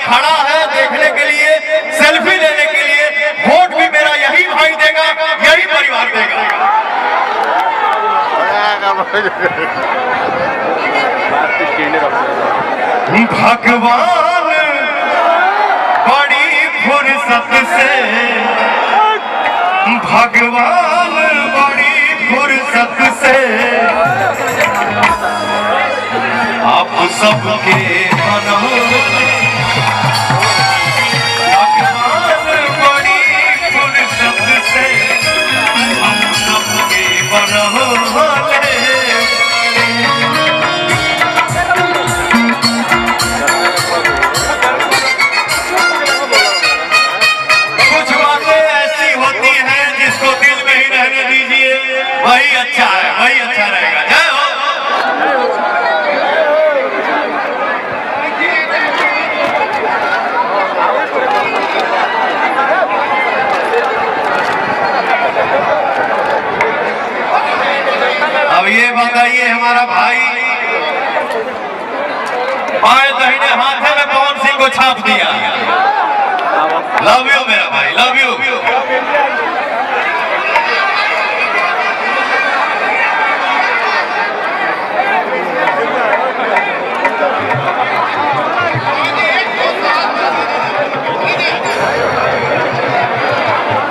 खड़ा है देखने के लिए, सेल्फी लेने के लिए। वोट भी मेरा यही भाई देगा, यही परिवार देगा। भगवान बड़ी फुर्सत से, भगवान बड़ी फुर्सत से आप सबके बनहो। भगवान बड़ी फुर्सत से आप सबके बनहो। वही अच्छा है, वही अच्छा रहेगा। जय हो। अब ये बताइए, हमारा भाई बाएं दाहिने हाथे में पवन सिंह को छाप दिया। लव यू मेरा भाई, लव यू।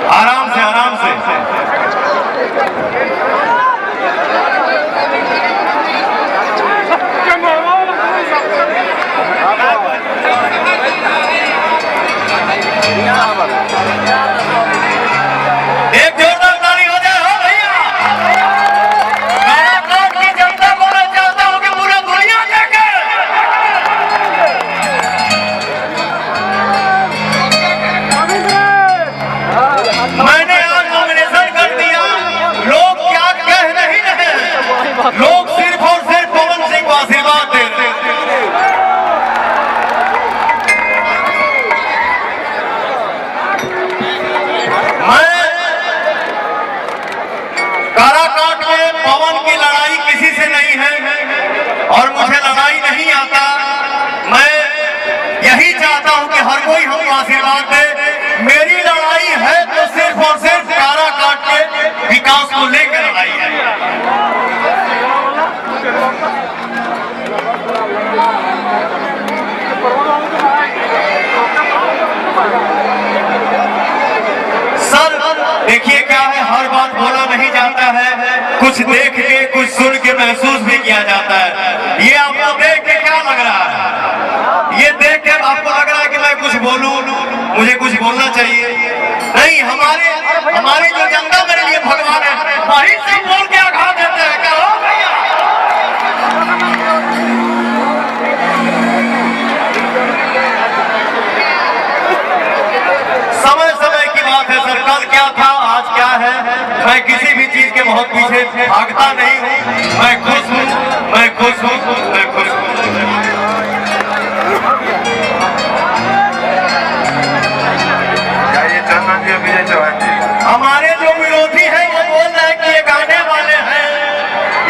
आराम से, आराम से। एक जोरदार ताली हो जाए। हो भैया, काराकाट की जनता को मैं चाहता हूं कि पूरा दुनिया देखे। मैंने आज नॉमिनेशन कर दिया। लोग क्या कह नहीं रहे हैं, लोग सिर्फ और सिर्फ पवन सिंह को आशीर्वाद दे रहे हैं। मैं काराकाट में पवन की लड़ाई किसी से नहीं है और मुझे लड़ाई नहीं आता। मैं यही चाहता हूं कि हर कोई हमको आशीर्वाद दे। मेरी लड़ाई है तो सिर्फ और सिर्फ काराकाट के विकास को लेकर लड़ाई है। सर देखिए क्या है, हर बात बोला नहीं जाता है, कुछ देख के कुछ सुन के महसूस भी किया जाता है। ये आपको देख के क्या लग रहा है? ये देख के आपको लग रहा है कि मैं कुछ बोलूं, मुझे कुछ बोलना चाहिए? नहीं, हमारी जो जनता मेरे लिए भगवान है, वही सब बोल के आघात देते हैं। क्या हो भैया? समय समय की बात है सर, कल क्या था आज क्या है। मैं किसी भी चीज के बहुत पीछे भागता नहीं हूँ। मैं खुश हूँ, मैं खुश हूँ, मैं खुश हूँ। हमारे जो विरोधी हैं वो बोल रहे हैं कि ये गाने वाले हैं,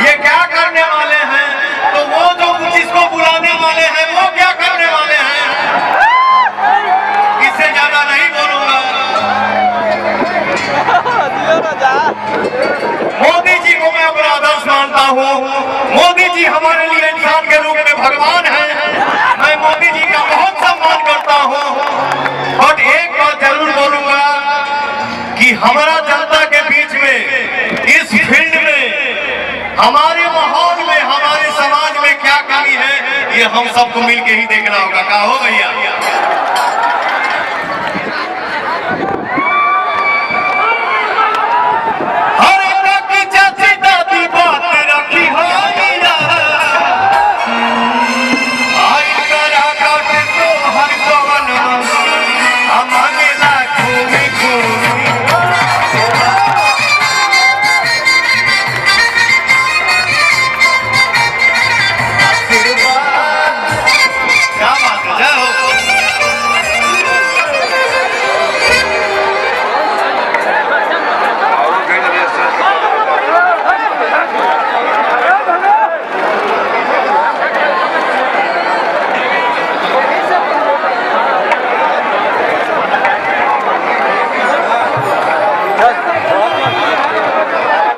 ये क्या करने वाले हैं, तो वो जो जिसको बुलाने वाले हैं वो क्या करने वाले हैं। इससे ज्यादा नहीं बोलूंगा। मोदी जी को मैं अपना आदर्श मानता हूँ। मोदी जी हमारे लिए इंसान के रूप में भगवान हैं। मैं मोदी जी का बहुत सम्मान करता हूँ। और एक बात जरूर बोलूंगा कि हमारा जनता के बीच में, इस फील्ड में, हमारे माहौल में, हमारे समाज में क्या कमी है, ये हम सबको मिलके ही देखना होगा। क्या हो भैया?